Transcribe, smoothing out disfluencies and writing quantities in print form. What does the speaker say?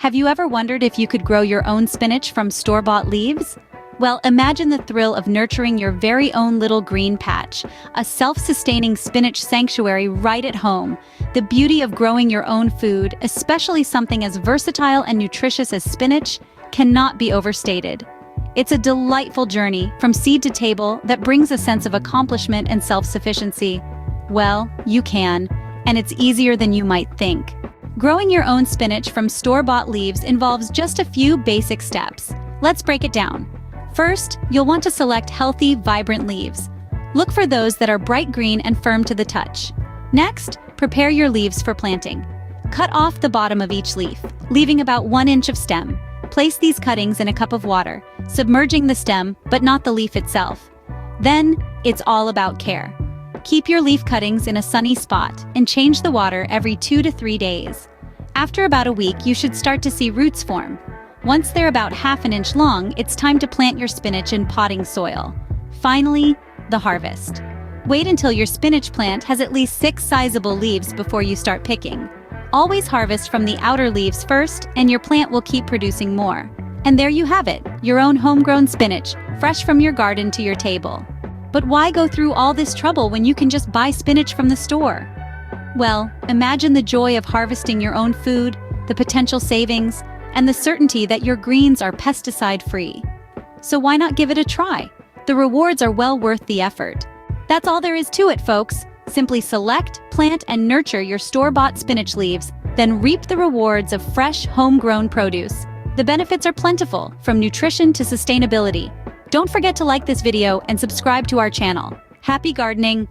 Have you ever wondered if you could grow your own spinach from store-bought leaves? Well, imagine the thrill of nurturing your very own little green patch, a self-sustaining spinach sanctuary right at home. The beauty of growing your own food, especially something as versatile and nutritious as spinach, cannot be overstated. It's a delightful journey from seed to table that brings a sense of accomplishment and self-sufficiency. Well, you can, and it's easier than you might think. Growing your own spinach from store-bought leaves involves just a few basic steps. Let's break it down. First, you'll want to select healthy, vibrant leaves. Look for those that are bright green and firm to the touch. Next, prepare your leaves for planting. Cut off the bottom of each leaf, leaving about 1 inch of stem. Place these cuttings in a cup of water, submerging the stem but not the leaf itself. Then, it's all about care. Keep your leaf cuttings in a sunny spot and change the water every 2 to 3 days. After about a week, you should start to see roots form. Once they're about 1/2 inch long, it's time to plant your spinach in potting soil. Finally, the harvest. Wait until your spinach plant has at least 6 sizable leaves before you start picking. Always harvest from the outer leaves first, and your plant will keep producing more. And there you have it, your own homegrown spinach, fresh from your garden to your table. But why go through all this trouble when you can just buy spinach from the store? Well, imagine the joy of harvesting your own food, the potential savings, and the certainty that your greens are pesticide-free. So why not give it a try? The rewards are well worth the effort. That's all there is to it, folks. Simply select, plant, and nurture your store-bought spinach leaves, then reap the rewards of fresh, homegrown produce. The benefits are plentiful, from nutrition to sustainability. Don't forget to like this video and subscribe to our channel. Happy gardening!